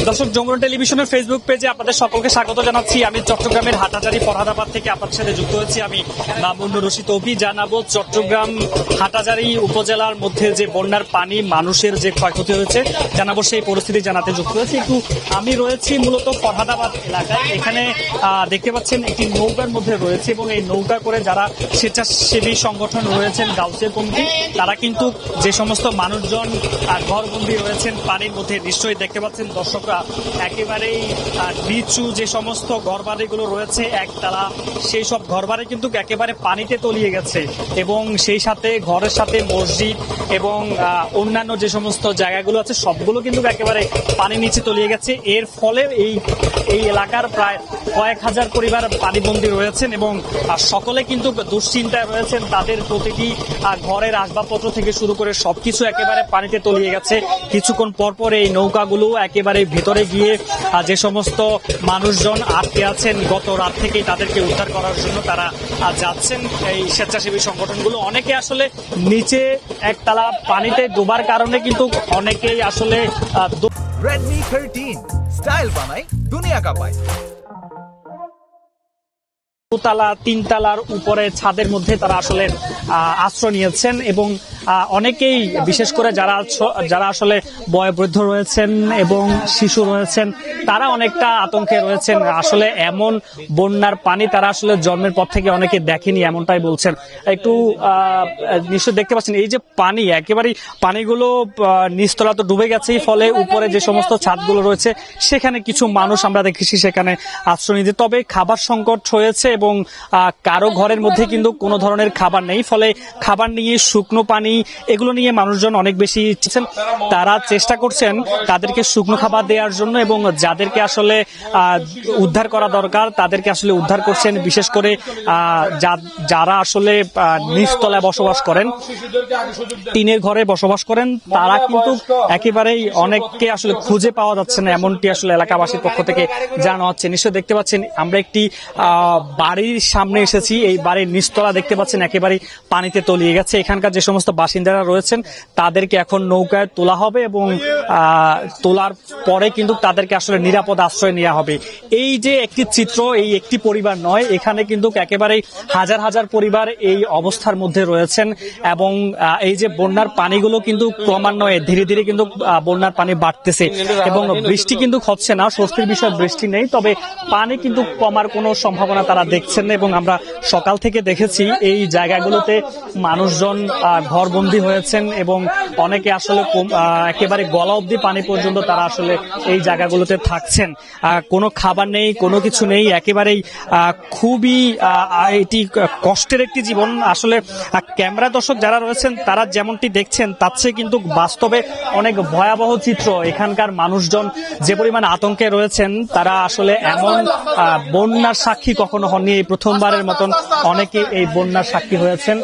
দর্শক, যমুনা টেলিভিশনের ফেসবুক পেজে আপনাদের সকলকে স্বাগত জানাচ্ছি। আমি চট্টগ্রামের হাটাজারি ফরহাদাবাদ থেকে আপনাদের সাথে যুক্ত হয়েছি। আমি মামুনুর রশিদ অভি। জানাবো চট্টগ্রাম হাটাজারি উপজেলার মধ্যে যে বন্যার পানি, মানুষের যে ক্ষয়ক্ষতি হয়েছে, জানাবো সেই পরিস্থিতি জানাতে যুক্ত হয়েছি। আমি রয়েছি মূলত ফরহাদাবাদ এলাকায়। এখানে দেখতে পাচ্ছেন একটি নৌকার মধ্যে রয়েছে এবং এই নৌকা করে যারা স্বেচ্ছাসেবী সংগঠন রয়েছেন, গাউসিয়া কমিটি, তারা কিন্তু যে সমস্ত মানুষজন ঘরবন্দি রয়েছেন পানির মধ্যে, নিশ্চয়ই দেখতে পাচ্ছেন দর্শকরা একেবারেই নিচু যে সমস্ত ঘরবাড়িগুলো রয়েছে একতলা, সেই সব ঘরবাড়ি কিন্তু একেবারে পানিতে তলিয়ে গেছে এবং সেই সাথে ঘরের সাথে মসজিদ এবং অন্যান্য যে সমস্ত জায়গাগুলো আছে সবগুলো কিন্তু একেবারে পানির নিচে তলিয়ে গেছে। এর ফলে এই এলাকার প্রায় কয়েক হাজার পরিবার পানিবন্দী রয়েছেন এবং সকলে কিন্তু দুশ্চিন্তায় রয়েছেন। তাদের প্রতিটি ঘরের আসবাবপত্র থেকে শুরু করে সবকিছু একেবারে পানিতে তলিয়ে গেছে। কিছুক্ষণ পরপর এই নৌকাগুলো একেবারে ভেতরে গিয়ে যে সমস্ত মানুষজন আটকে আছেন গত রাত থেকেই তাদেরকে উদ্ধার করার জন্য তারা যাচ্ছেন। এই স্বেচ্ছাসেবী সংগঠনগুলো অনেকে আসলে নিচে একতলা পানিতে ডোবার কারণে কিন্তু অনেকেই আসলে Redmi 13 স্টাইল বানাই দুনিয়া কাঁপায়। দোতলা তিনতলার উপরে ছাদের মধ্যে তারা আসলে আশ্রয় নিয়েছেন এবং অনেকেই, বিশেষ করে যারা আসলে বয়োবৃদ্ধ রয়েছেন এবং শিশু রয়েছেন, তারা অনেকটা আতঙ্কে রয়েছেন। আসলে এমন বন্যার পানি তারা আসলে জন্মের পর থেকে অনেকে দেখেনি, এমনটাই বলছেন। একটু নিশ্চয় দেখতে পাচ্ছেন এই যে পানি, একেবারেই পানিগুলো নিচতলা তো ডুবে গেছেই, ফলে উপরে যে সমস্ত ছাদগুলো রয়েছে সেখানে কিছু মানুষ আমরা দেখেছি সেখানে আশ্রয় নিতে। তবে খাবার সংকট হয়েছে এবং কারো ঘরের মধ্যে কিন্তু কোনো ধরনের খাবার নেই, ফলে খাবার নিয়ে, শুকনো পানি, এগুলো নিয়ে মানুষজন অনেক বেশি তারা চেষ্টা করছেন তাদেরকে শুকনো খাবার দেওয়ার জন্য এবং যাদেরকে আসলে উদ্ধার করা দরকার তাদেরকে আসলে উদ্ধার করছেন। বিশেষ করে যারা আসলে নিচতলায় বসবাস করেন, টিনের ঘরে বসবাস করেন, তারা কিন্তু একেবারেই অনেককে আসলে খুঁজে পাওয়া যাচ্ছে না, এমনটি আসলে এলাকাবাসীর পক্ষ থেকে জানানো হচ্ছে। নিশ্চয় দেখতে পাচ্ছেন আমরা একটি বাড়ির সামনে এসেছি। এই বাড়ির নিচতলা দেখতে পাচ্ছেন একেবারেই পানিতে তলিয়ে গেছে। এখানকার যে সমস্ত বাসিন্দারা রয়েছেন তাদেরকে এখন নৌকায় তোলা হবে এবং তোলার পরে কিন্তু তাদেরকে আসলে নিরাপদ আশ্রয় নেওয়া হবে। এই যে একটি চিত্র, এই একটি পরিবার নয়, এখানে কিন্তু একেবারেই হাজার হাজার পরিবার এই অবস্থার মধ্যে রয়েছেন এবং এই যে বন্যার পানিগুলো কিন্তু ক্রমান্বয়ে ধীরে ধীরে কিন্তু বন্যার পানি বাড়তেছে এবং বৃষ্টি কিন্তু হচ্ছে না। স্বস্তির বিষয় বৃষ্টি নেই, তবে পানি কিন্তু কমার কোনো সম্ভাবনা তারা দেখছেন না এবং আমরা সকাল থেকে দেখেছি এই জায়গাগুলোতে মানুষজন ঘরবন্দি হয়েছেন এবং অনেকে আসলে একেবারে গলা অবধি পানি পর্যন্ত তারা আসলে এই জায়গাগুলোতে থাকছেন। কোনো খাবার নেই, কোনো কিছু নেই, একেবারেই খুবই এটি কষ্টের একটি জীবন। আসলে ক্যামেরা দর্শক যারা রয়েছেন তারা যেমনটি দেখছেন তার চেয়ে কিন্তু বাস্তবে অনেক ভয়াবহ চিত্র। এখানকার মানুষজন যে পরিমাণ আতঙ্কে রয়েছেন, তারা আসলে এমন বন্যার সাক্ষী কখনো হননি। এই প্রথমবারের মতন অনেকে এই বন্যার সাক্ষী হয়েছেন।